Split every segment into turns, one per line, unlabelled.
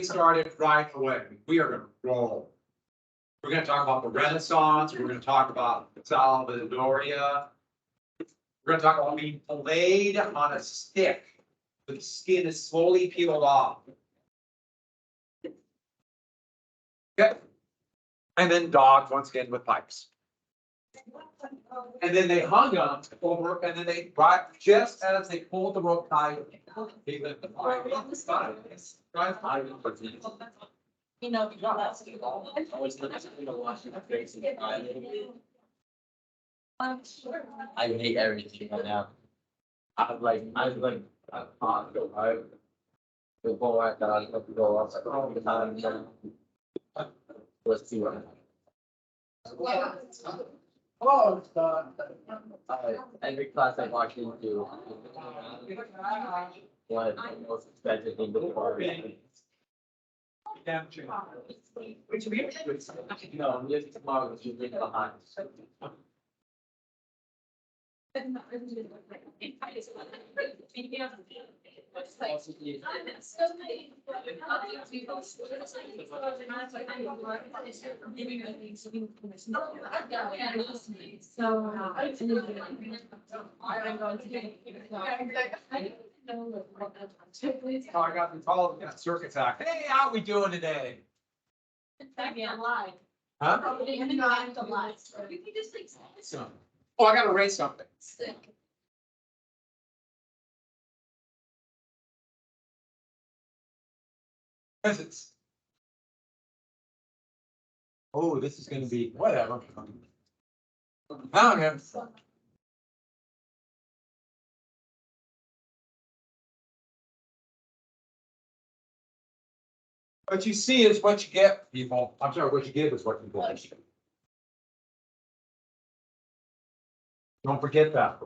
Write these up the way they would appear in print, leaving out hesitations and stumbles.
started right away. We are going to roll. We're going to talk about the Renaissance. We're going to talk about Salvadoria. We're going to talk about being filleted on a stick. The skin is slowly peeled off. Okay. And then dogs once again with pipes. And then they hung them over, and then they brought just as they pulled the rope tight. They lit the fire.
You know,
I hate everything right now. I the whole act that I have to go outside all the time. Let's see what happens. Every class I walk into, what the most expensive thing before. No, just tomorrow, you bring behind.
Oh, I got the call, got circuits act. Hey, how we doing today? Huh? Oh, I gotta raise something. Physics. Oh, this is gonna be whatever. Found him. What you see is what you get, people. I'm sorry, what you give is what you get. Don't forget that.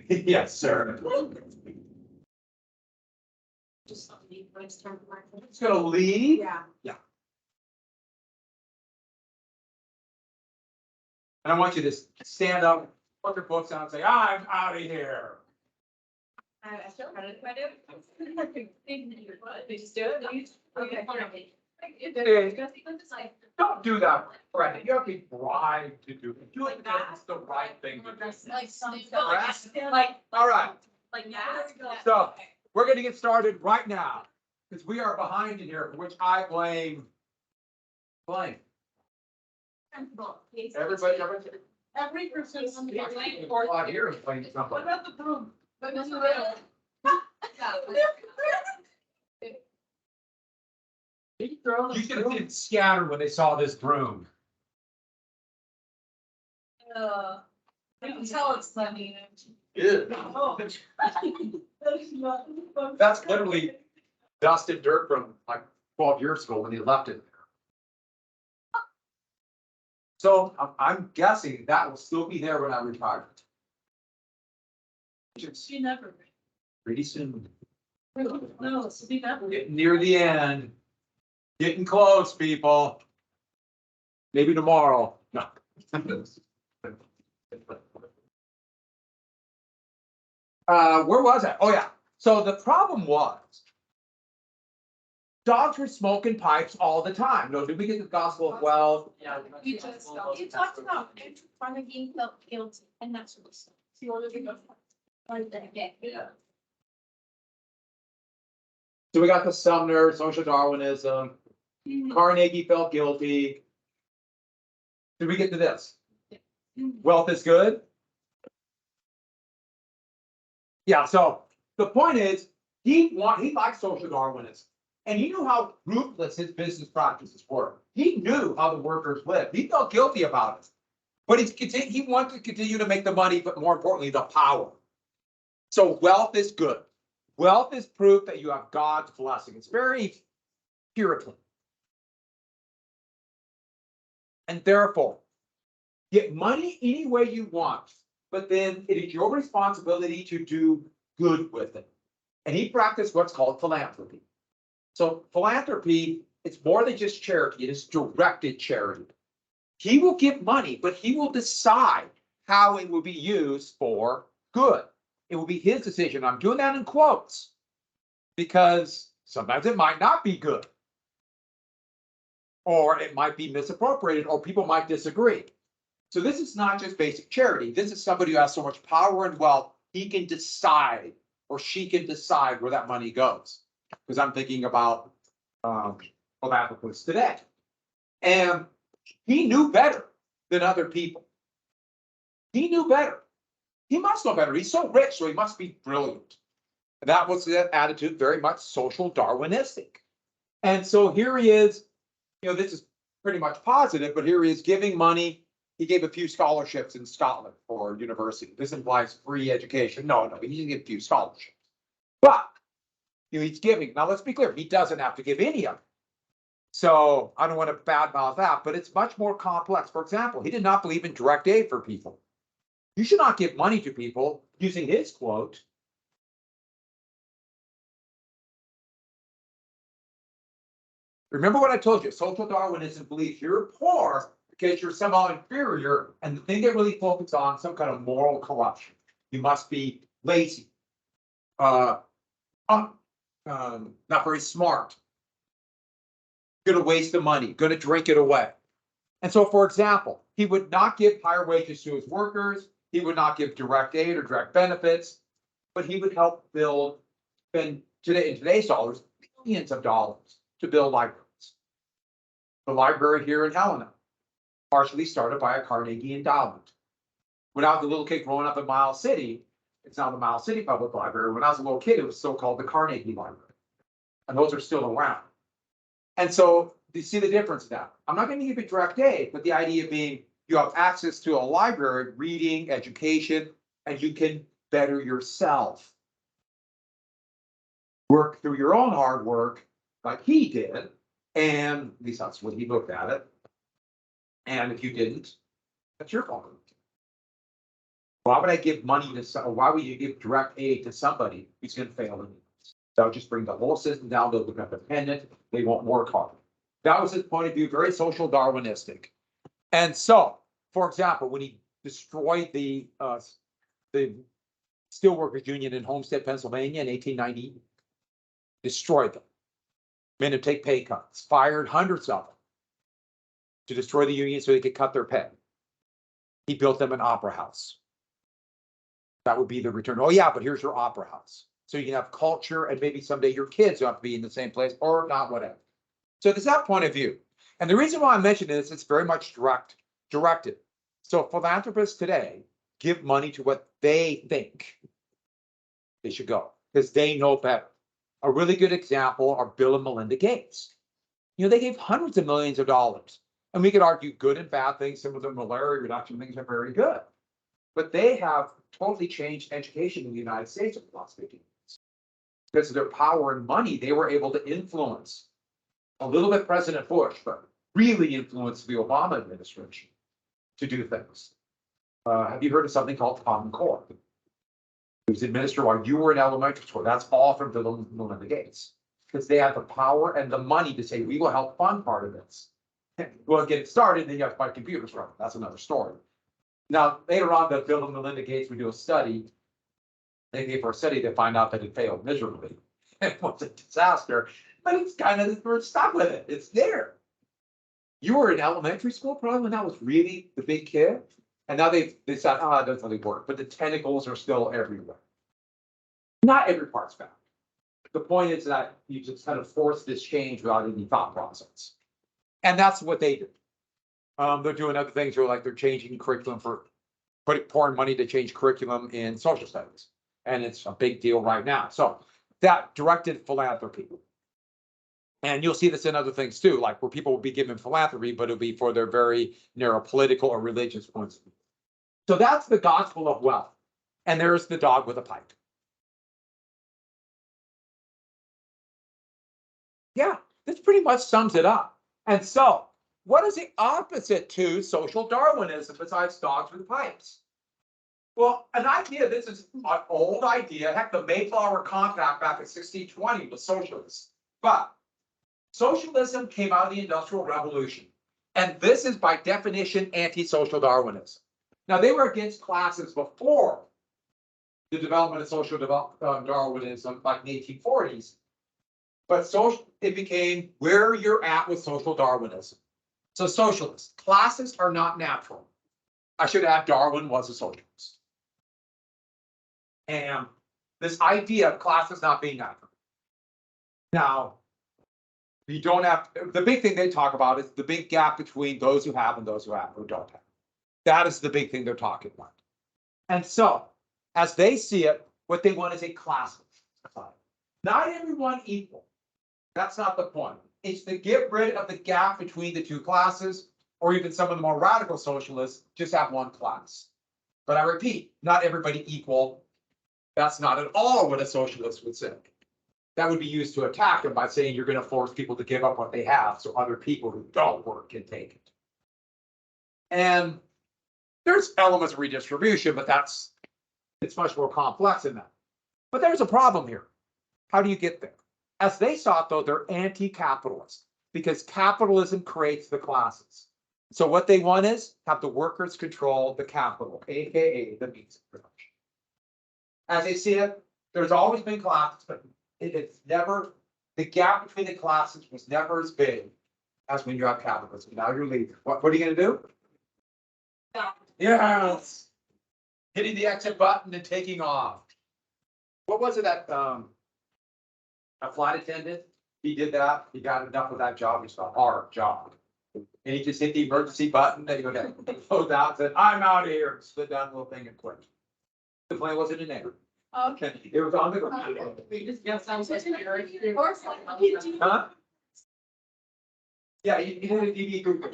Yes, sir. It's gonna leave.
Yeah.
Yeah. And I want you to stand up, put your books down and say, I'm out of here.
They just do it. Okay.
Don't do that, Brenda. You have to be bribed to do it. Do it because it's the right thing to do. All right.
Like that.
So we're gonna get started right now because we are behind in here, for which I blame. Everybody.
Every person on the
Oh, here is playing something.
What about the broom?
You should have been scattered when they saw this broom.
You can tell it's funny.
Yeah. That's literally dust and dirt from like 12 years ago when they left it. So I'm guessing that will still be there when I retire.
She never.
Pretty soon.
No, she never.
Getting near the end. Getting close, people. Maybe tomorrow. No. Where was I? Oh, yeah. So the problem was dogs were smoking pipes all the time. No, did we get the gospel of wealth?
Yeah.
You talked about Carnegie felt guilty, and that's what she wanted to go right there.
Yeah.
So we got the Sumner, social Darwinism. Carnegie felt guilty. Did we get to this? Wealth is good. Yeah, so the point is, he liked social Darwinism. And he knew how ruthless his business practices were. He knew how the workers lived. He felt guilty about it. But he wanted to continue to make the money, but more importantly, the power. So wealth is good. Wealth is proof that you have God's blessing. It's very Puritan. And therefore, get money any way you want, but then it is your responsibility to do good with it. And he practiced what's called philanthropy. So philanthropy, it's more than just charity, it is directed charity. He will give money, but he will decide how it will be used for good. It will be his decision. I'm doing that in quotes because Sometimes it might not be good. Or it might be misappropriated, or people might disagree. So this is not just basic charity. This is somebody who has so much power and wealth, he can decide, or she can decide where that money goes. Because I'm thinking about philanthropists today. And he knew better than other people. He knew better. He must know better. He's so rich, so he must be brilliant. That was the attitude, very much social Darwinistic. And so here he is, this is pretty much positive, but here he is giving money. He gave a few scholarships in Scotland for university. This implies free education. No, he didn't give a few scholarships. But he's giving. Now let's be clear, he doesn't have to give any of them. So I don't want to badmouth that, but it's much more complex. For example, he did not believe in direct aid for people. You should not give money to people, using his quote. Remember what I told you, social Darwinism believes you're poor because you're somehow inferior, and the thing they really focus on, some kind of moral corruption. You must be lazy, not very smart, gonna waste the money, gonna drink it away. And so, for example, he would not give higher wages to his workers, he would not give direct aid or direct benefits, but he would help build, in today's dollars, billions of dollars to build libraries. The library here in Helena, partially started by a Carnegie endowment. When I was a little kid growing up in Miles City, it's now the Miles City Public Library. When I was a little kid, it was still called the Carnegie Library. And those are still around. And so you see the difference now. I'm not going to give you direct aid, but the idea being you have access to a library, reading, education, and you can better yourself. Work through your own hard work like he did, and at least that's what he looked at it. And if you didn't, that's your fault. Why would I give money to some, or why would you give direct aid to somebody who's going to fail in this? That would just bring the whole system down. They'll become dependent. They won't work hard. That was his point of view, very social Darwinistic. And so, for example, when he destroyed the Steelworkers Union in Homestead, Pennsylvania in 1890, destroyed them, made them take pay cuts, fired hundreds of them to destroy the union so they could cut their pay. He built them an opera house. That would be the return. Oh yeah, but here's your opera house. So you can have culture, and maybe someday your kids will have to be in the same place, or not, whatever. So there's that point of view. And the reason why I mention this, it's very much directed. So philanthropists today give money to what they think they should go, because they know better. A really good example are Bill and Melinda Gates. They gave hundreds of millions of dollars. And we could argue good and bad things. Some of the malaria reduction things are very good. But they have totally changed education in the United States over the last 15 years. Because of their power and money, they were able to influence a little bit President Bush, but really influence the Obama administration to do things. Have you heard of something called Common Core? It was administered while you were in elementary school. That's all from Bill and Melinda Gates. Because they had the power and the money to say, we will help fund part of this. Well, get it started, then you have to buy computers from it. That's another story. Now, later on, that Bill and Melinda Gates would do a study. They gave her a study to find out that it failed miserably. It was a disaster, but it's kind of, we're stuck with it. It's there. You were in elementary school probably when that was really the big kid. And now they said, it doesn't really work, but the tentacles are still everywhere. Not every part's bad. The point is that you just kind of force this change without any thought process. And that's what they do. They're doing other things where they're changing curriculum pouring money to change curriculum in social studies. And it's a big deal right now. So that directed philanthropy. And you'll see this in other things too, like where people will be given philanthropy, but it'll be for their very narrow political or religious points of view. So that's the gospel of wealth. And there's the dog with a pipe. Yeah, this pretty much sums it up. And so, what is the opposite to social Darwinism besides dogs with pipes? Well, an idea, this is an old idea. Heck, the Mayflower Compact back in 1620 was socialist. But socialism came out of the Industrial Revolution. And this is by definition anti-social Darwinism. Now, they were against classes before the development of social Darwinism, like in the 1840s. But it became where you're at with social Darwinism. So socialists, classes are not natural. I should add Darwin was a socialist. And this idea of classes not being natural. Now, you don't have, the big thing they talk about is the big gap between those who have and those who don't have. That is the big thing they're talking about. And so, as they see it, what they want is a class society. Not everyone equal. That's not the point. It's to get rid of the gap between the two classes, or even some of the more radical socialists just have one class. But I repeat, not everybody equal. That's not at all what a socialist would say. That would be used to attack them by saying you're going to force people to give up what they have so other people who don't work can take it. And there's elements of redistribution, but it's much more complex than that. But there's a problem here. How do you get there? As they saw it, though, they're anti-capitalist because capitalism creates the classes. So what they want is have the workers control the capital, aka the means of production. As they see it, there's always been classes, but it's never, the gap between the classes was never as big as when you have capitalism. Now you're leaving. What are you going to do? Yes. Hitting the exit button and taking off. What was it that a flight attendant? He did that. He got enough of that job. It's a hard job. And he just hit the emergency button. They go down, closed out, said, I'm out of here. Slid down the little thing and quit. The plane wasn't in there.
Okay.
It was on the ground.
We just got some.
Huh? Yeah, he did a DB group.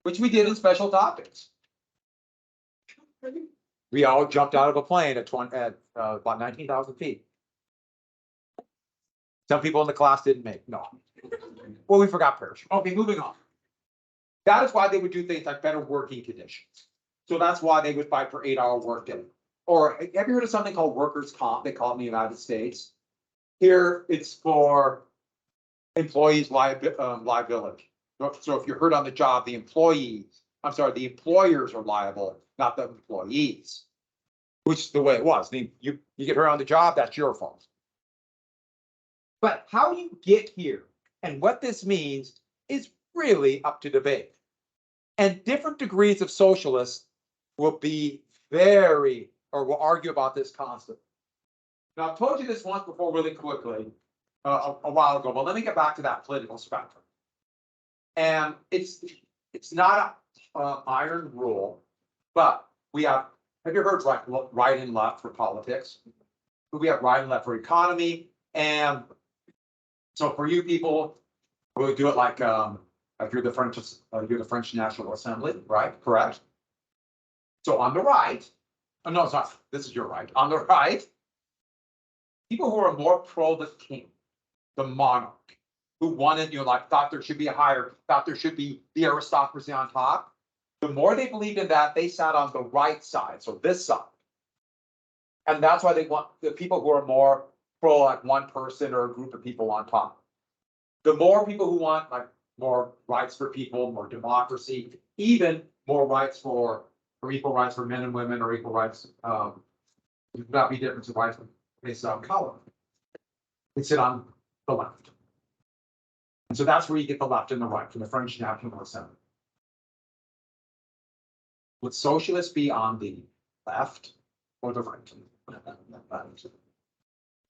Which we did in special topics. We all jumped out of a plane at about 19,000 feet. Some people in the class didn't make, no. Well, we forgot parachute. Okay, moving on. That is why they would do things like better working conditions. So that's why they would fight for 8-hour workday. Or have you heard of something called workers' comp? They call it in the United States. Here it's for employees' liability. So if you're hurt on the job, the employers are liable, not the employees. Which is the way it was. You get hurt on the job, that's your fault. But how you get here and what this means is really up to debate. And different degrees of socialists will be will argue about this constantly. Now, I've told you this once before really quickly, a while ago, but let me get back to that political spectrum. And it's not an iron rule, but we have you heard like right and left for politics? We have right and left for economy. And so for you people, we'll do it like if you're the French National Assembly, right? Correct. So on the right, no, it's not. This is your right. On the right, people who are more pro the king, the monarch, who wanted, thought there should be thought there should be the aristocracy on top. The more they believed in that, they sat on the right side, so this side. And that's why they want the people who are more pro like one person or a group of people on top. The more people who want like more rights for people, more democracy, even more rights or equal rights for men and women, or equal rights, not be difference of rights based on color. They sit on the left. And so that's where you get the left and the right from the French National Assembly. Would socialists be on the left or the right?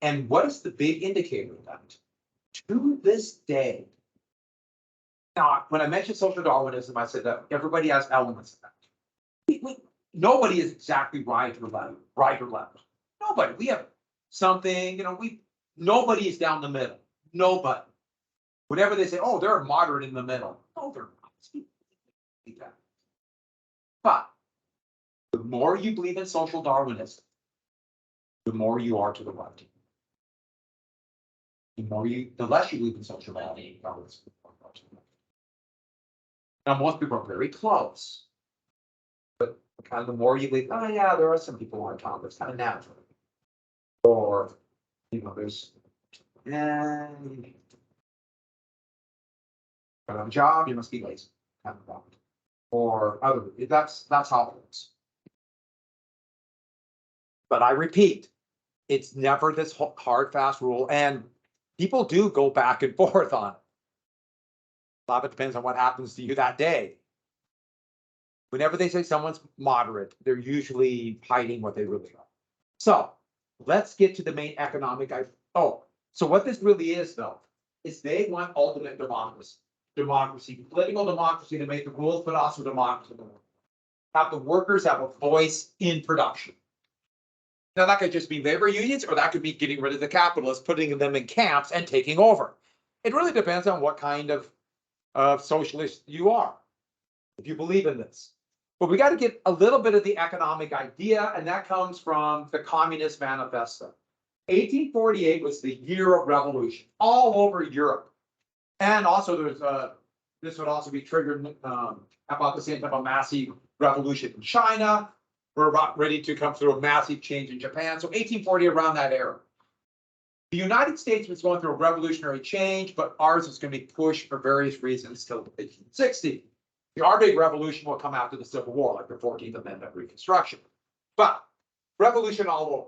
And what is the big indicator of that? To this day. Now, when I mentioned social Darwinism, I said that everybody has elements of that. Nobody is exactly right or left. Nobody. We have something, nobody is down the middle. Nobody. Whenever they say, oh, they're moderate in the middle. No, they're not. But the more you believe in social Darwinism, the more you are to the right. The less you believe in social Darwinism. Now, most people are very close. But kind of the more you believe, oh yeah, there are some people on top, it's kind of natural. Or, there's, you don't have a job, you must be lazy. Kind of problem. Or other, that's how it works. But I repeat, it's never this hard, fast rule. And people do go back and forth on it. A lot of it depends on what happens to you that day. Whenever they say someone's moderate, they're usually hiding what they really are. So let's get to the main economic. So what this really is, though, is they want ultimate democracy, political democracy to make the rules, but also democracy. Have the workers have a voice in production. Now that could just be labor unions, or that could be getting rid of the capitalists, putting them in camps and taking over. It really depends on what kind of socialist you are, if you believe in this. But we got to get a little bit of the economic idea, and that comes from the Communist Manifesto. 1848 was the year of revolution all over Europe. And also there's this would also be triggered about the same time a massive revolution in China. We're about ready to come through a massive change in Japan. So 1840, around that era. The United States was going through a revolutionary change, but ours is going to be pushed for various reasons till 1860. Our big revolution will come after the Civil War, like the 14th Amendment Reconstruction. But revolution all over.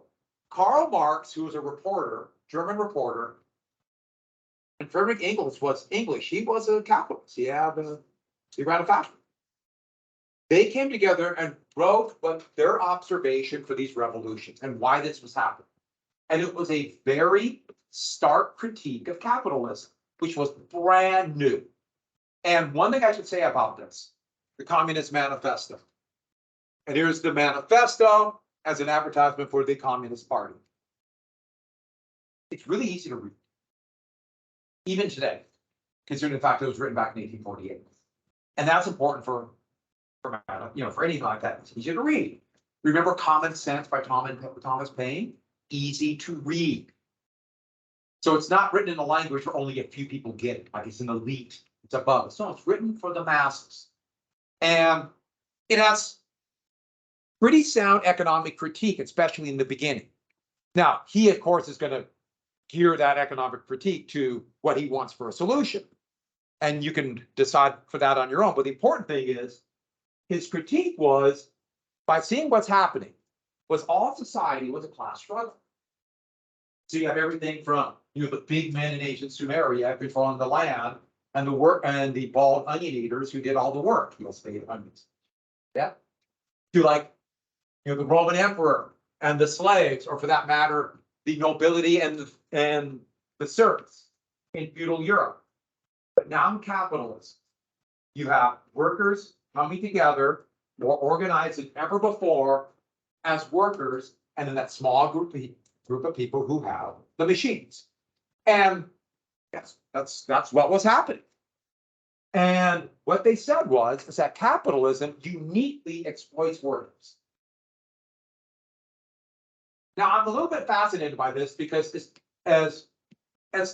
Karl Marx, who was a reporter, German reporter, and Frederick Engels was English. He was a capitalist. He ran a factory. They came together and wrote what their observation for these revolutions and why this was happening. And it was a very stark critique of capitalism, which was brand new. And one thing I should say about this, the Communist Manifesto. And here's the manifesto as an advertisement for the Communist Party. It's really easy to read, even today, considering the fact that it was written back in 1848. And that's important for anything like that. It's easy to read. Remember Common Sense by Thomas Paine? Easy to read. So it's not written in a language where only a few people get it, like it's an elite, it's above. So it's written for the masses. And it has pretty sound economic critique, especially in the beginning. Now, he, of course, is going to gear that economic critique to what he wants for a solution. And you can decide for that on your own. But the important thing is, his critique was, by seeing what's happening, was all society was a class struggle. So you have everything from the big men in ancient Sumeria controlling the land, and the bald onion eaters who did all the work. You'll stay onions. Yeah. To the Roman emperor and the slaves, or for that matter, the nobility and the serfs in feudal Europe. But now in capitalism, you have workers coming together, more organized than ever before, as workers, and then that small group of people who have the machines. And yes, that's what was happening. And what they said is that capitalism uniquely exploits workers. Now, I'm a little bit fascinated by this because as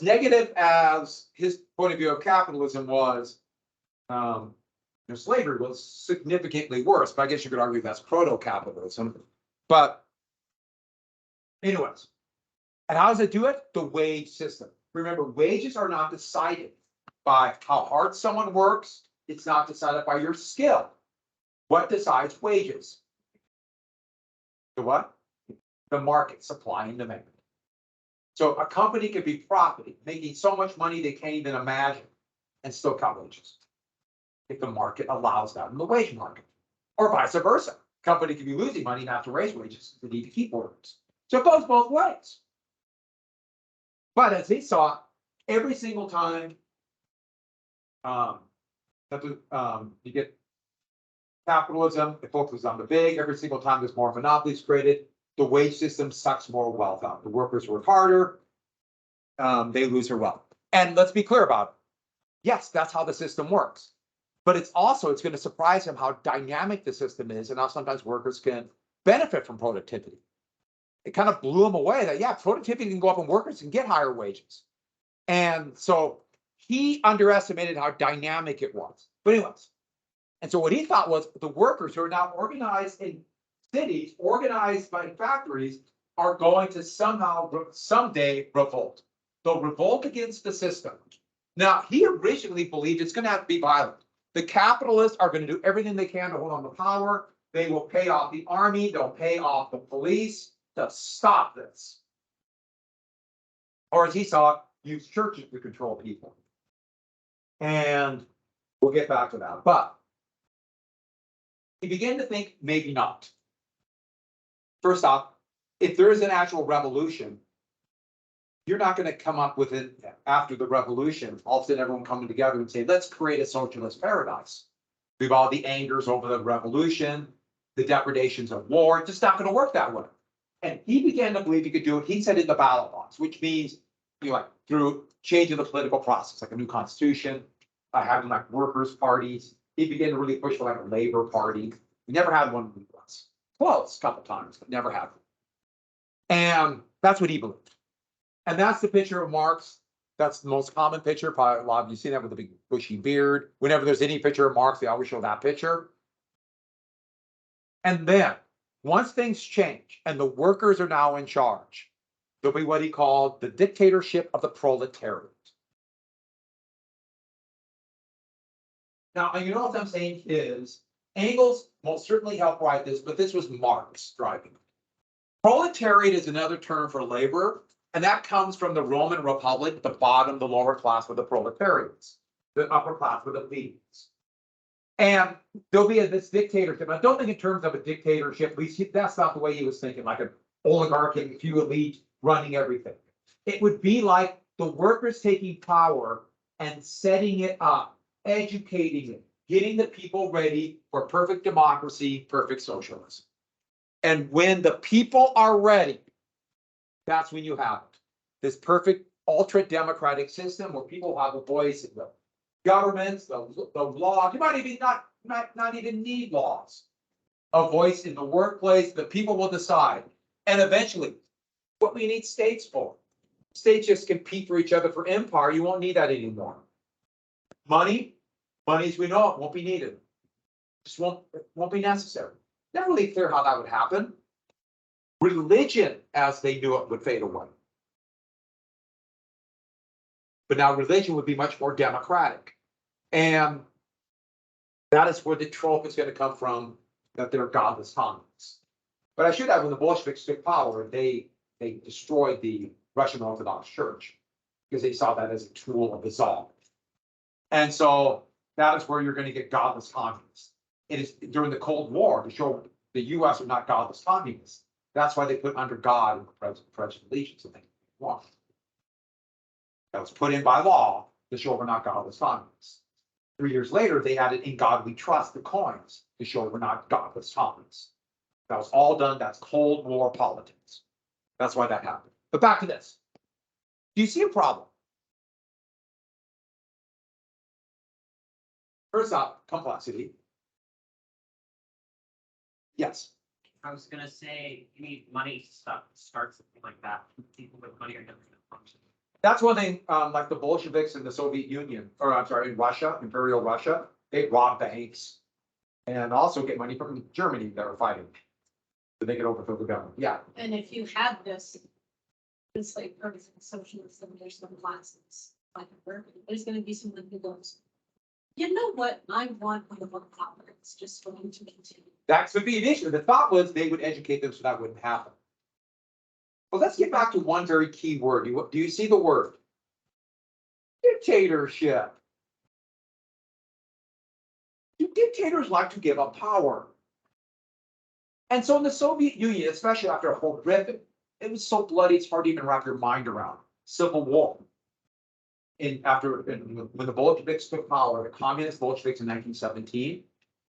negative as his point of view of capitalism was, slavery was significantly worse. But I guess you could argue that's proto-capitalism. But anyways, and how does it do it? The wage system. Remember, wages are not decided by how hard someone works. It's not decided by your skill. What decides wages? The what? The market, supply and demand. So a company could be profiting, making so much money they can't even imagine, and still cut wages, if the market allows that in the wage market. Or vice versa. Company can be losing money and have to raise wages. They need to keep workers. So it goes both ways. But as he saw, every single time you get capitalism, it focuses on the big. Every single time there's more monopolies created, the wage system sucks more wealth out. The workers work harder, they lose their wealth. And let's be clear about it. Yes, that's how the system works. But it's going to surprise him how dynamic the system is and how sometimes workers can benefit from productivity. It kind of blew him away that, yeah, productivity can go up and workers can get higher wages. And so he underestimated how dynamic it was. But anyways, and so what he thought was the workers who are now organized in cities, organized by factories, are going to someday revolt. They'll revolt against the system. Now, he originally believed it's going to have to be violent. The capitalists are going to do everything they can to hold on to power. They will pay off the army. They'll pay off the police to stop this. Or as he saw it, use churches to control people. And we'll get back to that. But he began to think maybe not. First off, if there is an actual revolution, you're not going to come up with it after the revolution. All of a sudden, everyone coming together and say, let's create a socialist paradise. We've all the angers over the revolution, the depredations of war. It's just not going to work that way. And he began to believe he could do it. He said in the ballot box, which means like through changing the political process, like a new constitution, having like workers' parties. He began to really push for like a labor party. We never had one in the US. Close a couple times, but never had one. And that's what he believed. And that's the picture of Marx. That's the most common picture. Probably a lot of you seen that with the big bushy beard. Whenever there's any picture of Marx, they always show that picture. And then, once things change and the workers are now in charge, there'll be what he called the dictatorship of the proletariat. Now, you know what I'm saying is, Engels most certainly helped write this, but this was Marx driving it. Proletariat is another term for labor, and that comes from the Roman Republic. The bottom, the lower class were the proletarians. The upper class were the plebeians. And there'll be this dictatorship. I don't think in terms of a dictatorship, at least that's not the way he was thinking, like an oligarchic few elite running everything. It would be like the workers taking power and setting it up, educating it, getting the people ready for perfect democracy, perfect socialism. And when the people are ready, that's when you have it. This perfect ultra-democratic system where people have a voice in the governments, the law. You might even not even need laws. A voice in the workplace, the people will decide. And eventually, what we need states for. States just compete for each other for empire. You won't need that anymore. Money as we know it won't be needed. Just won't be necessary. Not really clear how that would happen. Religion, as they knew it, would fade away. But now religion would be much more democratic. And that is where the trope is going to come from, that they're godless communists. But I should add, when the Bolsheviks took power, they destroyed the Russian Orthodox Church because they saw that as a tool of the Tsar. And so that is where you're going to get godless communists. It is during the Cold War to show the US are not godless communists. That's why they put under God in the Pledge of Allegiance and they want. That was put in by law to show we're not godless communists. 3 years later, they added "In God We Trust" the coins to show we're not godless communists. That was all done. That's Cold War politics. That's why that happened. But back to this. Do you see a problem? First off, complexity. Yes.
I was gonna say, you need money to start something like that. People with money are never gonna function.
That's one thing, like the Bolsheviks in the Soviet Union, or I'm sorry, in Russia, Imperial Russia, they rob banks and also get money from Germany that are fighting to make it overthrow the government. Yeah.
And if you have this like partisan socialism, there's some classes, like there's gonna be someone who goes, you know what, I want one of our politics just for them to continue.
That could be an issue. The thought was they would educate them so that wouldn't happen. But let's get back to one very key word. Do you see the word? Dictatorship. Do dictators like to give up power? And so in the Soviet Union, especially after a horrific, it was so bloody, it's hard to even wrap your mind around. Civil War. When the Bolsheviks took power, the communist Bolsheviks in 1917,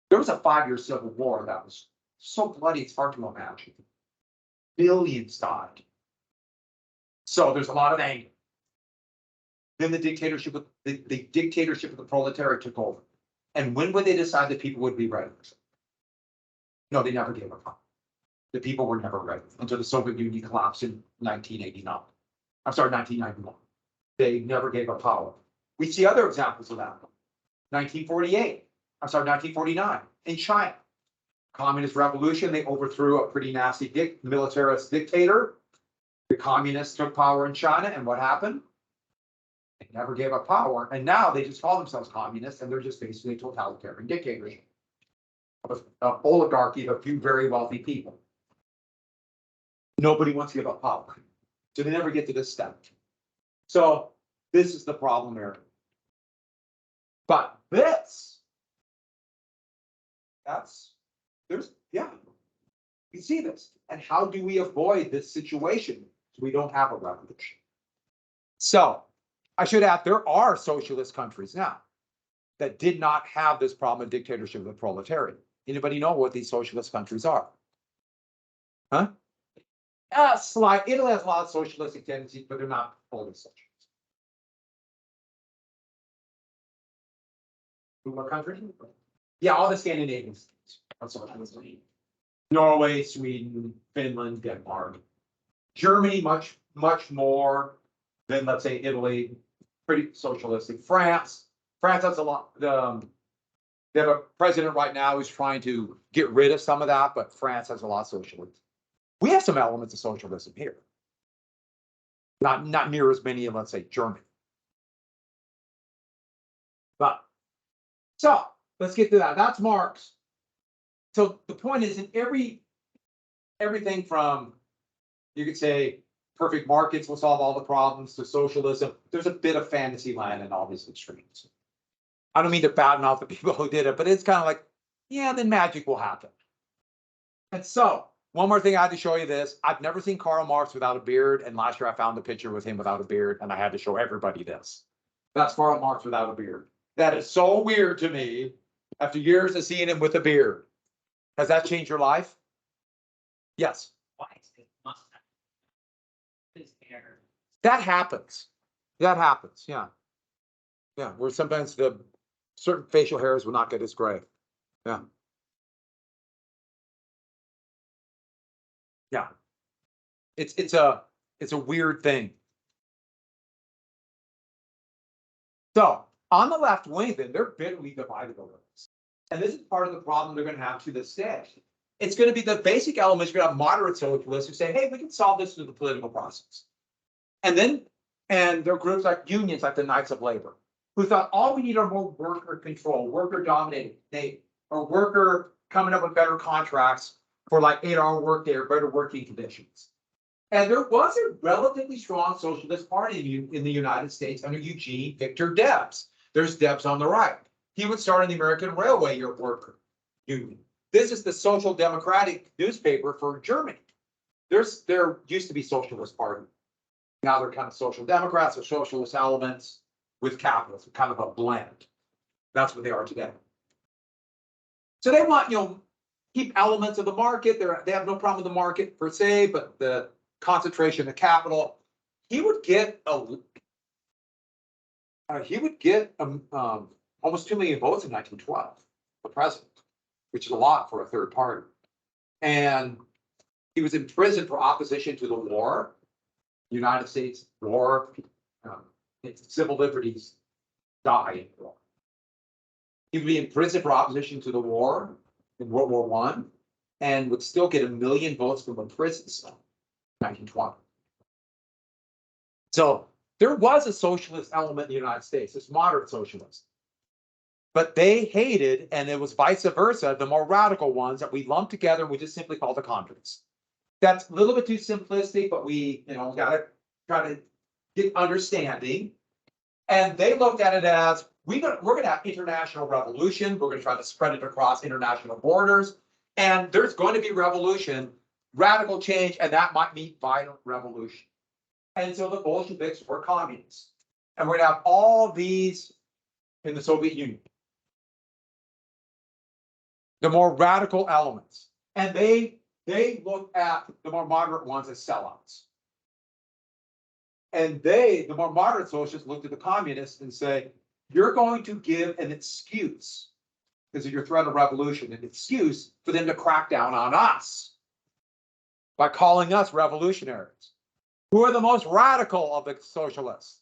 there was a 5-year civil war that was so bloody, it's hard to imagine. Billions died. So there's a lot of anger. Then the dictatorship of the proletariat took over. And when would they decide that people would be ready? No, they never gave up. The people were never ready until the Soviet Union collapsed in 1989. I'm sorry, 1991. They never gave up power. We see other examples of that. 1949, in China. Communist revolution, they overthrew a pretty nasty militarist dictator. The communists took power in China, and what happened? They never gave up power, and now they just call themselves communists, and they're just basically a totalitarian dictatorship. An oligarchy of a few very wealthy people. Nobody wants to give up power, so they never get to this step. So This is the problem area. But this, yeah, you see this. And how do we avoid this situation so we don't have a revolution? So I should add, there are socialist countries now that did not have this problem of dictatorship of the proletariat. Anybody know what these socialist countries are? Huh? Italy has a lot of socialistic tendencies, but they're not fully socialist. What country? Yeah, all the Scandinavian states are socialist. Norway, Sweden, Finland, Denmark. Germany, much more than, let's say, Italy, pretty socialistic. France has a lot. They have a president right now who's trying to get rid of some of that, but France has a lot of socialism. We have some elements of socialism here. Not near as many as, let's say, Germany. But so let's get to that. That's Marx. So the point is, in everything from, you could say, perfect markets will solve all the problems to socialism, there's a bit of fantasy land in all these extremes. I don't mean to batten off the people who did it, but it's kind of like, yeah, then magic will happen. And so, one more thing, I had to show you this. I've never seen Karl Marx without a beard, and last year I found a picture with him without a beard, and I had to show everybody this. That's Karl Marx without a beard. That is so weird to me after years of seeing him with a beard. Has that changed your life? Yes.
Why is his mustache? His hair.
That happens. That happens, yeah. Yeah, where sometimes the certain facial hairs will not get as gray. Yeah. Yeah. It's a weird thing. So on the left wing, then they're bitterly divided over this. And this is part of the problem they're going to have to this day. It's going to be the basic elements. You're going to have moderate socialists who say, hey, we can solve this through the political process. And there are groups like unions, like the Knights of Labor, who thought all we need are more worker control, worker dominated, or worker coming up with better contracts for like 8-hour workday or better working conditions. And there was a relatively strong socialist party in the United States under Eugene Victor Debs. There's Debs on the right. He would start in the American Railway Worker Union. This is the Social Democratic newspaper for Germany. There used to be socialist party. Now they're kind of social democrats or socialist elements with capitalism, kind of a blend. That's what they are today. So they want, keep elements of the market. They have no problem with the market per se, but the concentration of capital. He would get almost 2 million votes in 1912, the president, which is a lot for a third party. And he was in prison for opposition to the war, United States war, civil liberties die in the war. He would be in prison for opposition to the war in World War I, and would still get 1 million votes from a prison cell in 1920. So there was a socialist element in the United States, it's moderate socialist. But they hated, and it was vice versa, the more radical ones that we lumped together and we just simply called the communists. That's a little bit too simplistic, but we, gotta try to get understanding. And they looked at it as, we're gonna have international revolution, we're gonna try to spread it across international borders, and there's going to be revolution, radical change, and that might mean violent revolution. And so the Bolsheviks were communists. And we're gonna have all these in the Soviet Union. The more radical elements. And they look at the more moderate ones as sellouts. And the more moderate socialists looked at the communists and say, you're going to give an excuse, because of your threat of revolution, an excuse for them to crack down on us by calling us revolutionaries. Who are the most radical of the socialists?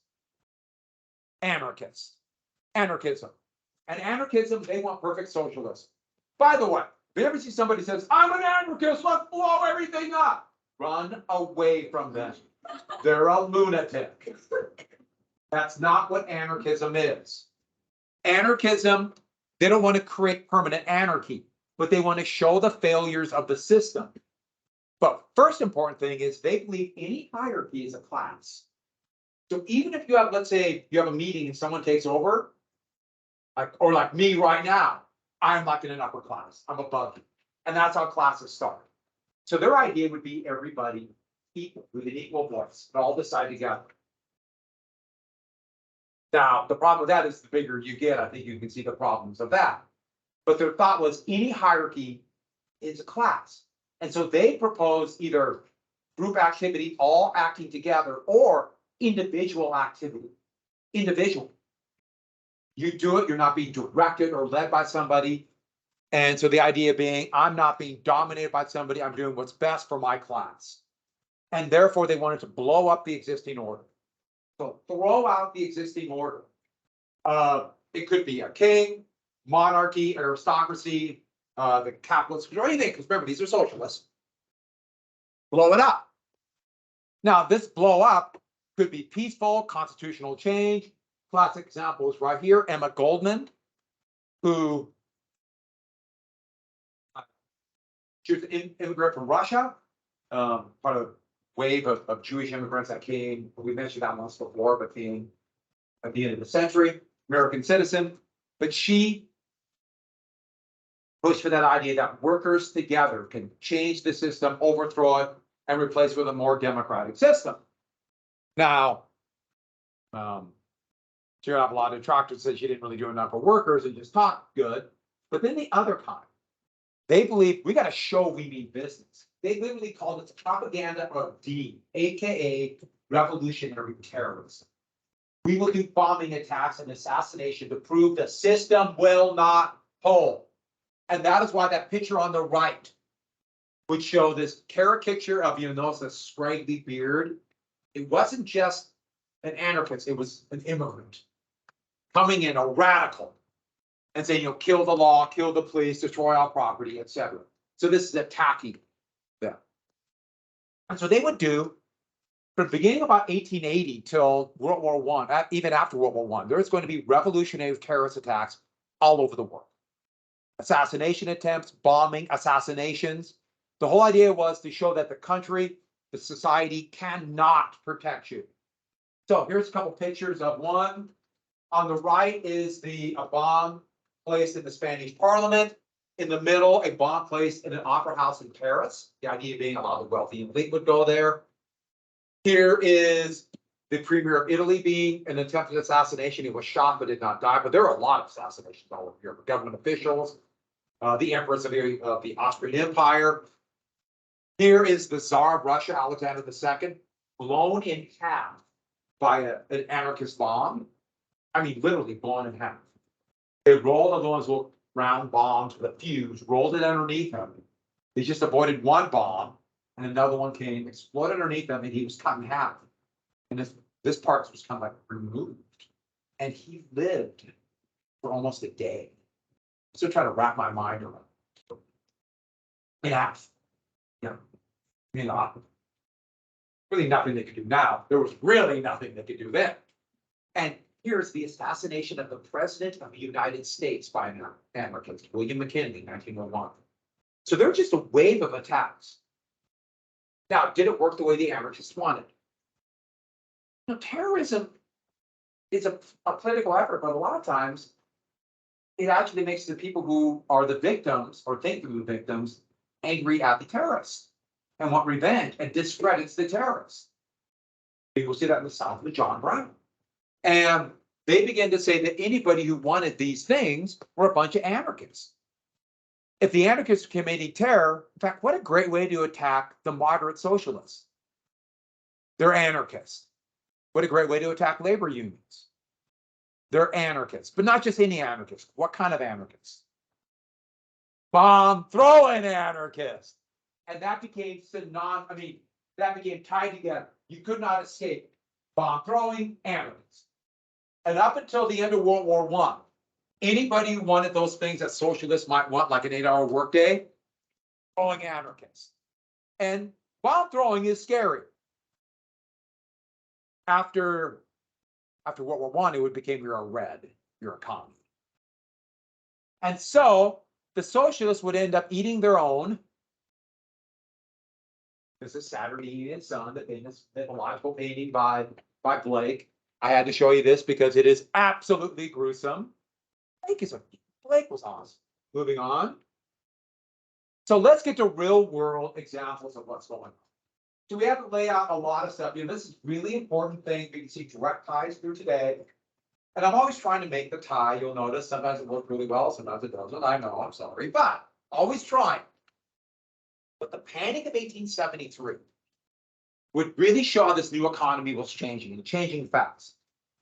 Anarchists. Anarchism. And anarchism, they want perfect socialism. By the way, if you ever see somebody says, I'm an anarchist, let's blow everything up, run away from them. They're a lunatic. That's not what anarchism is. Anarchism, they don't want to create permanent anarchy, but they want to show the failures of the system. But first important thing is they believe any hierarchy is a class. So even if you have, let's say, you have a meeting and someone takes over, like me right now, I'm like in an upper class, I'm above you. And that's how classes start. So their idea would be everybody equal, with an equal voice, and all decide together. Now, the problem with that is the bigger you get, I think you can see the problems of that. But their thought was any hierarchy is a class. And so they proposed either group activity, all acting together, or individual activity. Individual. You do it, you're not being directed or led by somebody. And so the idea being, I'm not being dominated by somebody, I'm doing what's best for my class. And therefore they wanted to blow up the existing order. So throw out the existing order. It could be a king, monarchy, aristocracy, the capitalists, or anything, because remember, these are socialists. Blow it up. Now, this blow up could be peaceful, constitutional change. Classic example is right here, Emma Goldman, who she was an immigrant from Russia, part of a wave of Jewish immigrants that came, we mentioned that once before, but came at the end of the century, American citizen. But she pushed for that idea that workers together can change the system, overthrow it, and replace it with a more democratic system. Now, she have a lot of detractors said she didn't really do enough for workers and just talked good. But then the other kind, they believe we got to show we mean business. They literally called it propaganda of D, aka revolutionary terrorism. We will do bombing attacks and assassination to prove the system will not hold. And that is why that picture on the right would show this caricature of, you know, this scraggly beard. It wasn't just an anarchist, it was an immigrant coming in, a radical, and saying, you know, kill the law, kill the police, destroy our property, etc. So this is attacking them. And so they would do, from the beginning of about 1880 till World War I, even after World War I, there's going to be revolutionary terrorist attacks all over the world. Assassination attempts, bombing, assassinations. The whole idea was to show that the country, the society cannot protect you. So here's a couple pictures of one. On the right is a bomb placed in the Spanish Parliament. In the middle, a bomb placed in an opera house in Paris. The idea being a lot of the wealthy elite would go there. Here is the premier of Italy being an attempted assassination. He was shot but did not die. But there are a lot of assassinations all over here. Government officials, the empress of the Austrian Empire. Here is the Tsar of Russia, Alexander II, blown in half by an anarchist bomb. I mean, literally blown in half. They rolled on those little round bombs with a fuse, rolled it underneath him. They just avoided one bomb, and another one came, exploded underneath him, and he was cut in half. And this part was kind of like removed. And he lived for almost a day. So trying to wrap my mind around it. In half. Yeah. I mean, really nothing they could do now. There was really nothing they could do then. And here's the assassination of the President of the United States by an anarchist, William McKinley, 1901. So there was just a wave of attacks. Now, did it work the way the anarchists wanted? You know, terrorism is a political effort, but a lot of times it actually makes the people who are the victims or think they're the victims angry at the terrorists and want revenge and discredits the terrorists. People see that in the South with John Brown. And they began to say that anybody who wanted these things were a bunch of anarchists. If the anarchists were committing terror, in fact, what a great way to attack the moderate socialists. They're anarchists. What a great way to attack labor unions. They're anarchists, but not just any anarchists. What kind of anarchists? Bomb throwing anarchists. And that became that became tied together. You could not escape bomb throwing anarchists. And up until the end of World War I, anybody who wanted those things that socialists might want, like an 8-hour workday, throwing anarchists. And bomb throwing is scary. After World War I, it became your economy. And so the socialists would end up eating their own. This is Saturday Evening Sun, the famous mythological painting by by Blake. I had to show you this because it is absolutely gruesome. Blake was awesome. Moving on. So let's get to real world examples of what's going on. So we have to lay out a lot of stuff. This is really important thing. You can see direct ties through today. And I'm always trying to make the tie. You'll notice sometimes it works really well, sometimes it doesn't. I know, I'm sorry, but always trying. But the panic of 1873 would really show how this new economy was changing and changing fast.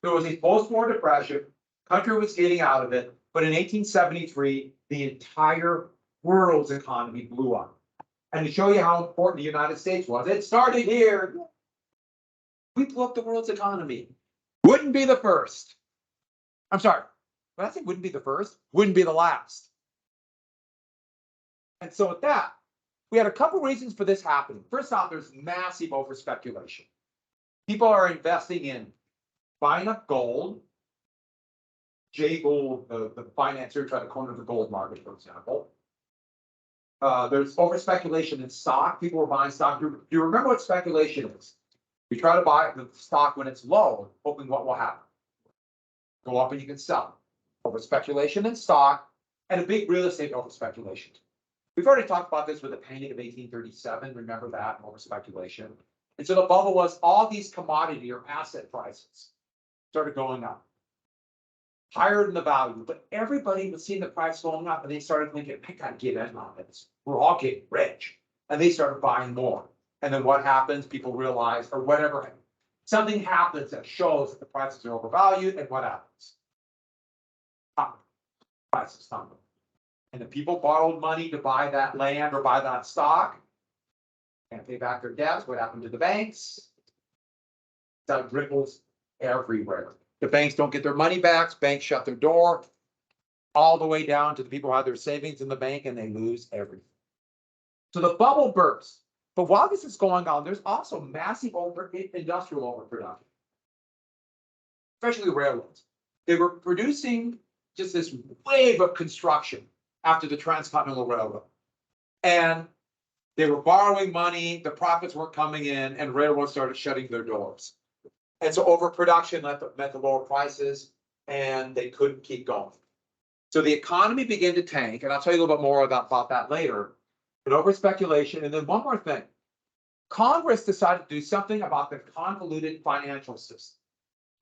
There was a post-war depression, country was getting out of it, but in 1873, the entire world's economy blew up. And to show you how important the United States was, it started here. We blew up the world's economy. Wouldn't be the first. I'm sorry, but I think wouldn't be the first, wouldn't be the last. And so with that, we had a couple reasons for this happening. First off, there's massive overspeculation. People are investing in buying up gold. Jay Gould, the financier, tried to corner the gold market, for example. There's overspeculation in stock. People were buying stock. Do you remember what speculation is? You try to buy the stock when it's low, hoping what will happen. Go up and you can sell. Overspeculation in stock and a big real estate overspeculation. We've already talked about this with the panic of 1837. Remember that, overspeculation. And so the bubble was all these commodity or asset prices started going up. Higher than the value, but everybody was seeing the price going up and they started thinking, I gotta get in on this. We're all getting rich. And they started buying more. And then what happens? People realize, or whatever, something happens that shows that the prices are overvalued, and what happens? Prices tumble. And the people borrowed money to buy that land or buy that stock. Can't pay back their debts. What happened to the banks? That ripples everywhere. The banks don't get their money back. Banks shut their door. All the way down to the people who have their savings in the bank and they lose everything. So the bubble bursts. But while this is going on, there's also massive industrial overproduction, especially railroads. They were producing just this wave of construction after the Transcontinental Railroad. And they were borrowing money, the profits weren't coming in, and railroads started shutting their doors. And so overproduction meant the lower prices, and they couldn't keep going. So the economy began to tank, and I'll tell you a little bit more about that later. But over speculation, and then one more thing. Congress decided to do something about the convoluted financial system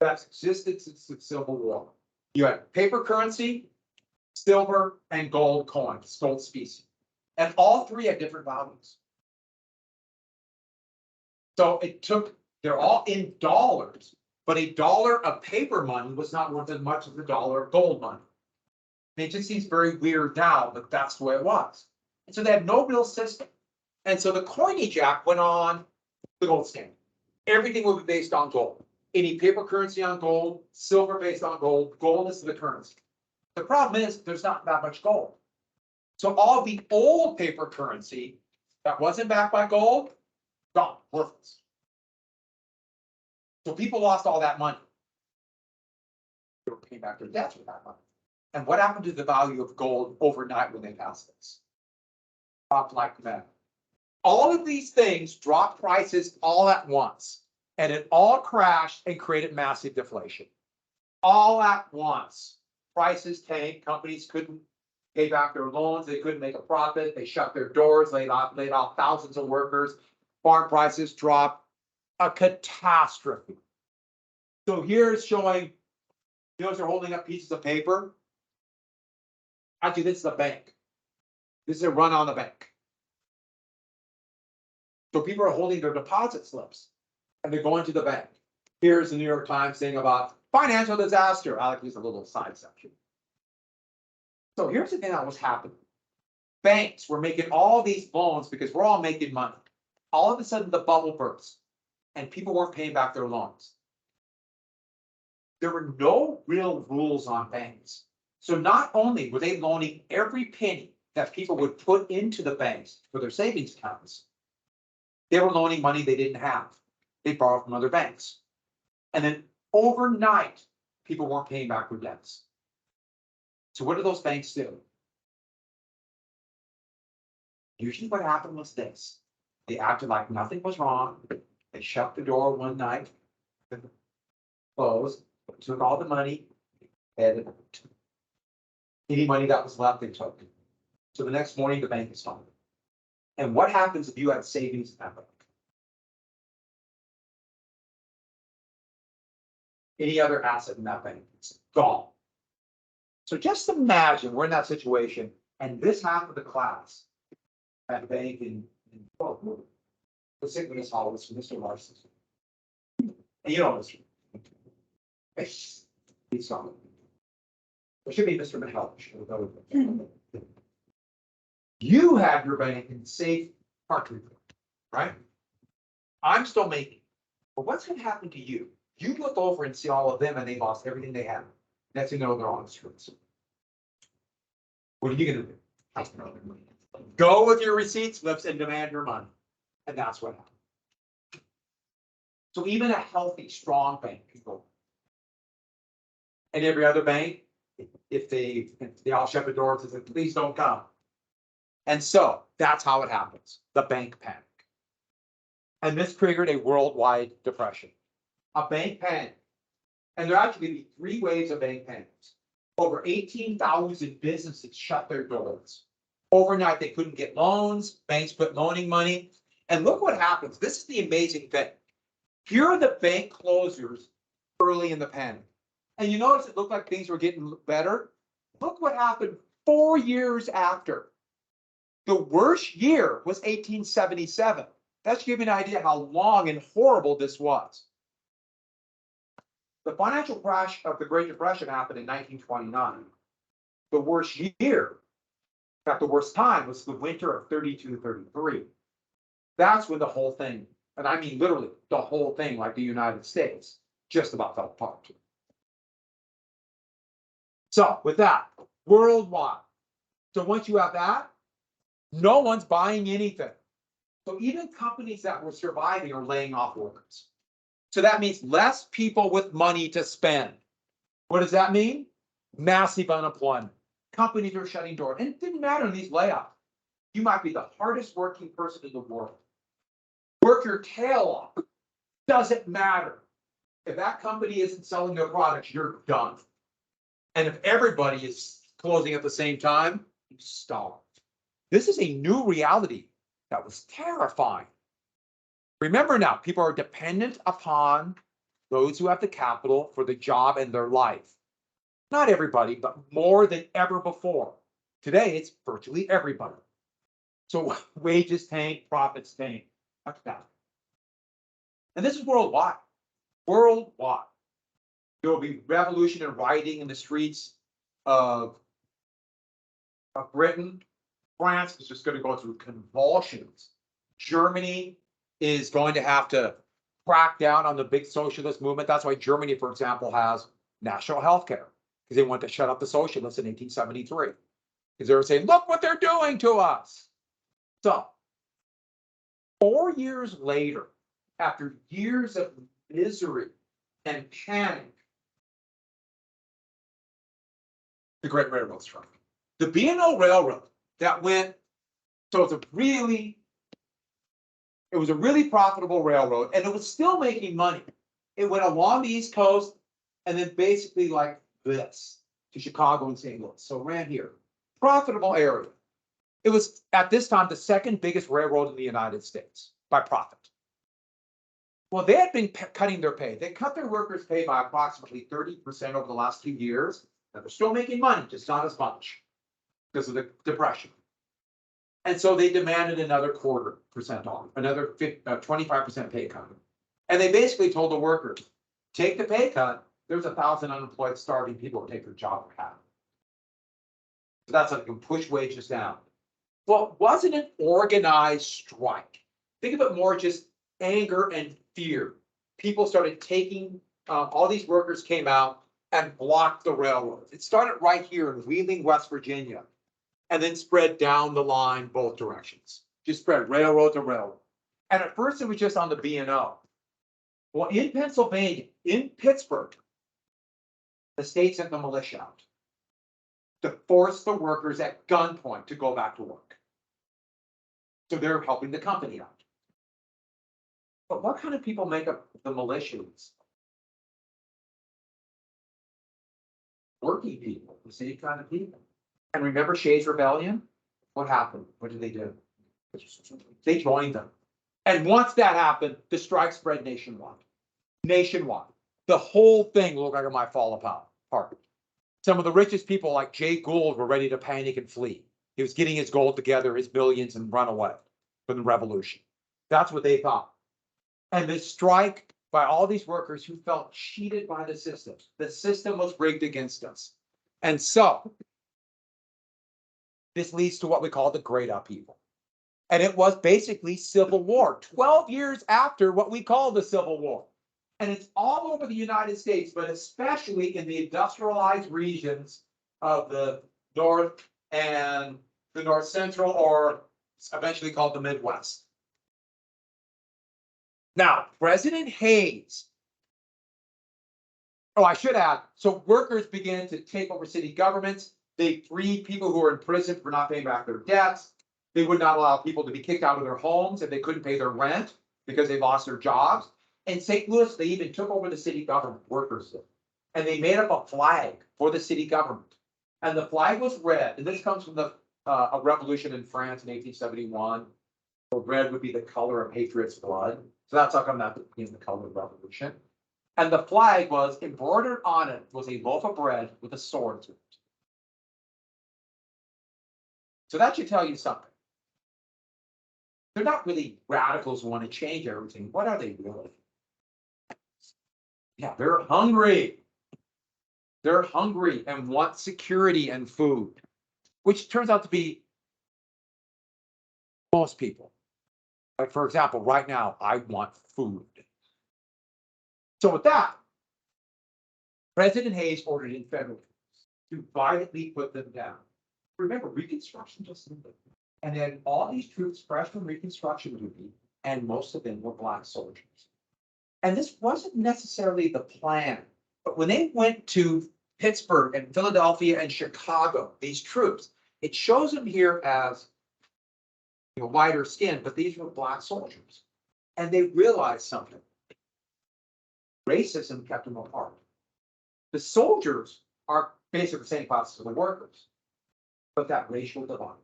that's existed since the Civil War. You had paper currency, silver, and gold coins, gold specie. And all three had different values. So they're all in dollars, but a dollar of paper money was not worth as much as a dollar of gold money. And it just seems very weird now, but that's the way it was. And so they had no real system. And so the coinage act went on the gold standard. Everything will be based on gold. Any paper currency on gold, silver based on gold, gold is the currency. The problem is there's not that much gold. So all the old paper currency that wasn't backed by gold, gone, worthless. So people lost all that money. They were paying back their debts with that money. And what happened to the value of gold overnight when they passed this? Dropped like mad. All of these things dropped prices all at once. And it all crashed and created massive deflation. All at once. Prices tanked. Companies couldn't pay back their loans. They couldn't make a profit. They shut their doors, laid off thousands of workers. Farm prices dropped. A catastrophe. So here's showing, those are holding up pieces of paper. Actually, this is a bank. This is a run on the bank. So people are holding their deposit slips and they're going to the bank. Here's the New York Times saying about financial disaster. I like to use a little side section. So here's the thing that was happening. Banks were making all these loans because we're all making money. All of a sudden the bubble burst and people weren't paying back their loans. There were no real rules on banks. So not only were they loaning every penny that people would put into the banks for their savings accounts, they were loaning money they didn't have. They borrowed from other banks. And then overnight, people weren't paying back their debts. So what do those banks do? Usually what happened was this. They acted like nothing was wrong. They shut the door one night. closed, took all the money, and any money that was left, they took. So the next morning, the bank is gone. And what happens if you had savings in that bank? Any other asset in that bank, it's gone. So just imagine we're in that situation, and this half of the class at bank well, the sickness hall was Mr. Larson. And you know Mr. He's gone. It should be Mr. Mihalich. You have your bank in safe parking, right? I'm still making. But what's going to happen to you? You look over and see all of them and they lost everything they had. Next thing you know, they're on the streets. What are you going to do? Go with your receipt slips and demand your money. And that's what happened. So even a healthy, strong bank can go. And every other bank, if they all shut the doors and say, please don't come. And so that's how it happens. The bank panic. And this triggered a worldwide depression. A bank panic. And there actually be 3 waves of bank panics. Over 18,000 businesses shut their doors. Overnight, they couldn't get loans. Banks quit loaning money. And look what happens. This is the amazing thing. Here are the bank closures early in the panic. And you notice it looked like things were getting better. Look what happened 4 years after. The worst year was 1877. That should give you an idea how long and horrible this was. The financial crash of the Great Depression happened in 1929. The worst year, in fact, the worst time was the winter of 32-33. That's when the whole thing, and I mean literally the whole thing, like the United States, just about fell apart. So with that, worldwide. So once you have that, no one's buying anything. So even companies that were surviving are laying off workers. So that means less people with money to spend. What does that mean? Massive unemployment. Companies are shutting doors. And it didn't matter in these layoffs. You might be the hardest working person in the world. Work your tail off. Doesn't matter. If that company isn't selling their products, you're done. And if everybody is closing at the same time, you stop. This is a new reality that was terrifying. Remember now, people are dependent upon those who have the capital for the job and their life. Not everybody, but more than ever before. Today, it's virtually everybody. So wages tank, profits tank. That's that. And this is worldwide. Worldwide. There will be revolution and rioting in the streets of Britain. France is just going to go through convulsions. Germany is going to have to crack down on the big socialist movement. That's why Germany, for example, has national health care, because they want to shut up the socialists in 1873. Because they were saying, look what they're doing to us. So 4 years later, after years of misery and panic, the Great Railroad Strike. The B&O Railroad that went, so it was a really profitable railroad, and it was still making money. It went along the East Coast and then basically like this to Chicago and St. Louis. So ran here. Profitable area. It was at this time the second biggest railroad in the United States by profit. Well, they had been cutting their pay. They cut their workers' pay by approximately 30% over the last 2 years. Now they're still making money, just not as much because of the depression. And so they demanded another 0.25% off, another 25% pay cut. And they basically told the workers, take the pay cut. There's 1,000 unemployed, starving people who take their job or have. So that's like you can push wages down. Well, it wasn't an organized strike. Think of it more just anger and fear. People started taking, all these workers came out and blocked the railroads. It started right here in Wheeling, West Virginia, and then spread down the line both directions. Just spread railroad to railroad. And at first it was just on the B&O. Well, in Pennsylvania, in Pittsburgh, the state sent the militia out to force the workers at gunpoint to go back to work. So they're helping the company out. But what kind of people make up the militias? working people, the same kind of people. And remember Shays' Rebellion? What happened? What did they do? They joined them. And once that happened, the strike spread nationwide. Nationwide. The whole thing looked like it might fall apart. Some of the richest people like Jay Gould were ready to panic and flee. He was getting his gold together, his millions, and run away from the revolution. That's what they thought. And this strike by all these workers who felt cheated by the system. The system was rigged against us. And so this leads to what we call the Great Upheaval. And it was basically civil war, 12 years after what we call the Civil War. And it's all over the United States, but especially in the industrialized regions of the North and the North Central, or eventually called the Midwest. Now, President Hayes, oh, I should add, so workers began to take over city governments. They freed people who were in prison for not paying back their debts. They would not allow people to be kicked out of their homes if they couldn't pay their rent because they lost their jobs. In St. Louis, they even took over the city government, workers did. And they made up a flag for the city government. And the flag was red. And this comes from a revolution in France in 1871. So red would be the color of patriots' blood. So that's how come that became the color of revolution. And the flag was embroidered on it was a loaf of bread with a sword through it. So that should tell you something. They're not really radicals who want to change everything. What are they really? Yeah, they're hungry. They're hungry and want security and food, which turns out to be most people. Like, for example, right now, I want food. So with that, President Hayes ordered in federal troops to violently put them down. Remember, Reconstruction just ended. And then all these troops fresh from Reconstruction duty, and most of them were Black soldiers. And this wasn't necessarily the plan, but when they went to Pittsburgh and Philadelphia and Chicago, these troops, it shows them here as lighter skin, but these were Black soldiers. And they realized something. Racism kept them apart. The soldiers are basically the same class as the workers, but that racial divide.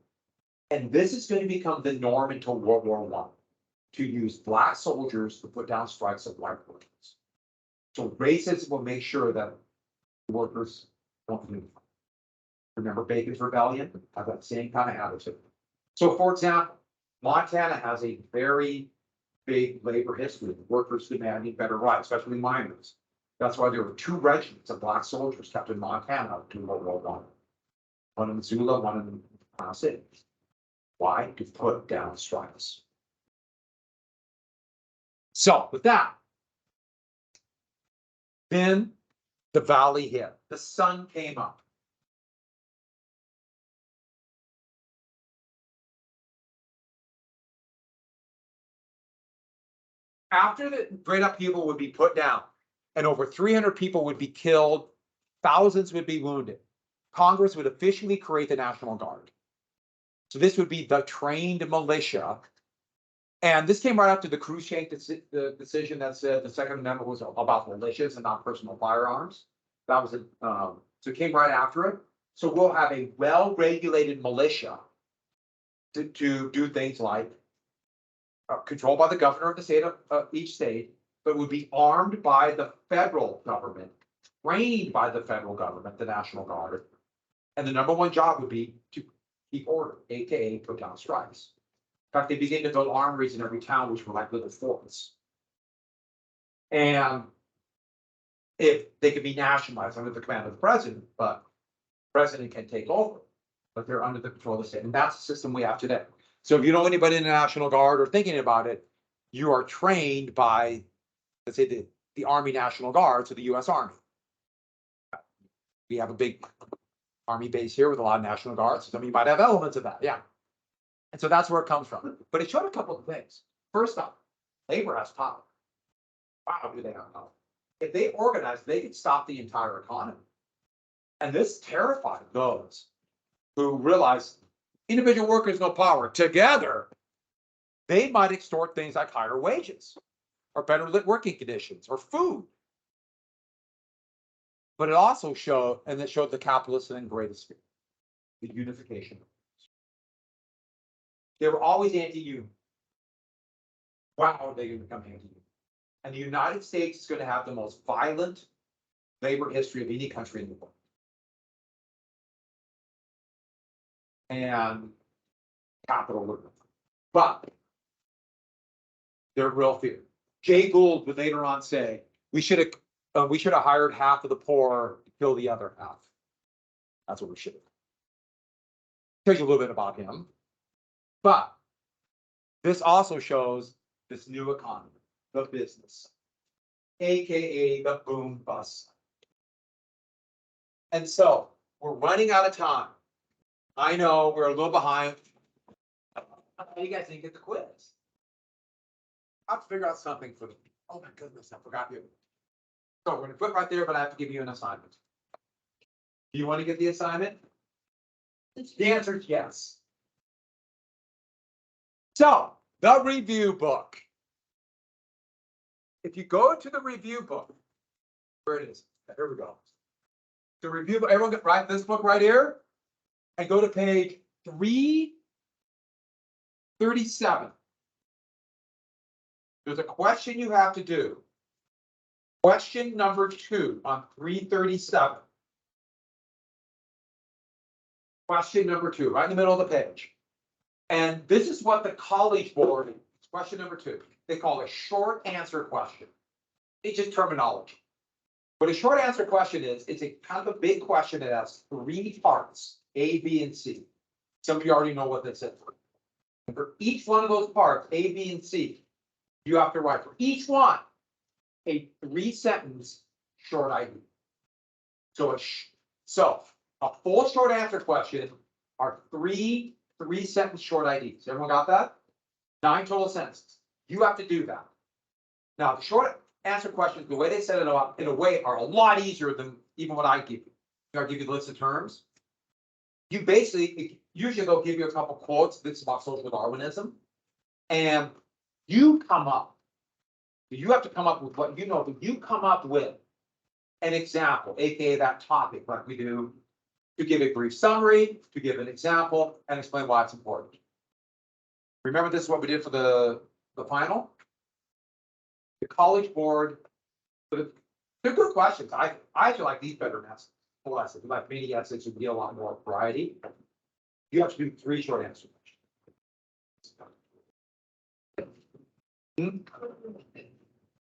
And this is going to become the norm until World War I, to use Black soldiers to put down strikes of white workers. So racism will make sure that workers don't move. Remember Bacon's Rebellion? Have that same kind of attitude. So for example, Montana has a very big labor history of workers demanding better rights, especially miners. That's why there were 2 regiments of Black soldiers kept in Montana during World War I. One in Missoula, one in City. Why? To put down strikes. So with that, then the valley hit. The sun came up. After the great upheaval would be put down, and over 300 people would be killed, thousands would be wounded, Congress would officially create the National Guard. So this would be the trained militia. And this came right after the Khrushchev the decision that said the Second Amendment was about militias and not personal firearms. That was so it came right after it. So we'll have a well-regulated militia to do things like controlled by the governor of the state of each state, but would be armed by the federal government, trained by the federal government, the National Guard. And the number one job would be to keep order, aka put down strikes. In fact, they began to build armories in every town, which were like little forts. And if they could be nationalized under the command of the president, but the president can take over, but they're under the control of the state. And that's the system we have today. So if you know anybody in the National Guard or thinking about it, you are trained by, let's say, the Army National Guard, so the US Army. We have a big Army base here with a lot of National Guards. So some of you might have elements of that, yeah. And so that's where it comes from. But it showed a couple of things. First off, labor has power. Wow, do they have power? If they organize, they could stop the entire economy. And this terrified those who realized individual workers no power. Together, they might extort things like higher wages or better lit working conditions or food. But it also showed, and it showed the capitalist and greatest fear, the unification. They were always anti-union. Wow, are they going to become anti-union? And the United States is going to have the most violent labor history of any country in the world. And capitalism. But they're real fear. Jay Gould would later on say, we should have hired half of the poor to kill the other half. That's what we should have. Tells you a little bit about him. But this also shows this new economy, the business, AKA the boom bust. And so we're running out of time. I know we're a little behind. You guys didn't get the quiz. I have to figure out something for them. Oh my goodness, I forgot you. So we're gonna quit right there, but I have to give you an assignment. Do you want to get the assignment? The answer is yes. So, the review book. If you go to the review book, where it is, here we go. The review book, everyone write this book right here and go to page 337. There's a question you have to do. Question number 2 on 337. Question number 2, right in the middle of the page. And this is what the College Board, question number 2, they call a short answer question. It's just terminology. What a short answer question is, it's a kind of a big question that has 3 parts, A, B, and C. Some of you already know what this is. And for each one of those parts, A, B, and C, you have to write for each one a 3-sentence short idea. So a full short answer question are 3 3-sentence short IDs. Everyone got that? 9 total sentences. You have to do that. Now, the short answer questions, the way they set it up, in a way, are a lot easier than even what I give you. I'll give you the list of terms. You basically, usually they'll give you a couple quotes. This is about social Darwinism. And you come up. You have to come up with what you know, but you come up with an example, aka that topic, like we do, to give a brief summary, to give an example, and explain why it's important. Remember, this is what we did for the final? The College Board, they're good questions. I actually like these better than essays. Like mini essays, you get a lot more variety. You have to do 3 short answers.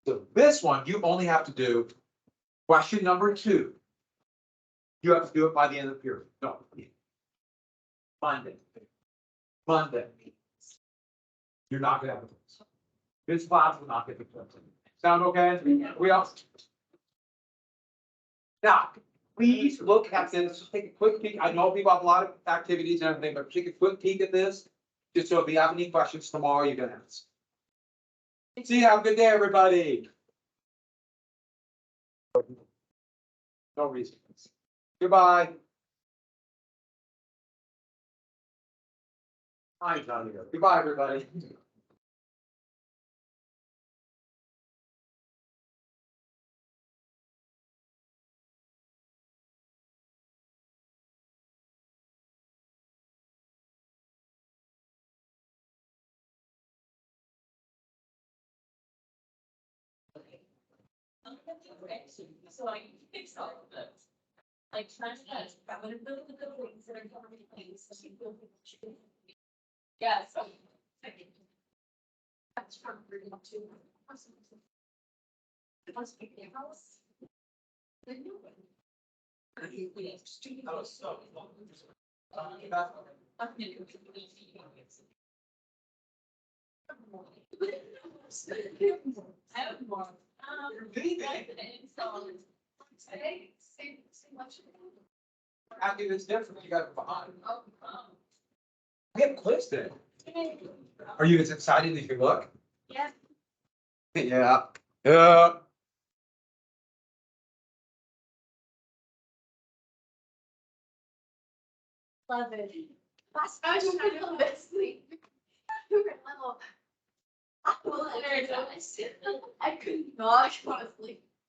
So this one, you only have to do question number 2. You have to do it by the end of the period. No. Monday. You're not gonna have it. This class will not get the quiz. Sound okay? We all. Now, please look at this. Just take a quick peek. I know people have a lot of activities and everything, but take a quick peek at this. Just so if you have any questions tomorrow, you can ask. See you. Have a good day, everybody. No reason. Goodbye. Hi, Johnny. Goodbye, everybody.
So I fix all of this. Like trying to, I'm gonna build the buildings that are covering things. Yeah, so. That's from bringing to. It must be their house. The new one.
Oh, so.
I have more.
I think it's different. You got it behind. We have quiz today. Are you as excited as you look?
Yeah.
Yeah. Yeah.
Love it. Last time I love it. You were little. I couldn't not fall asleep.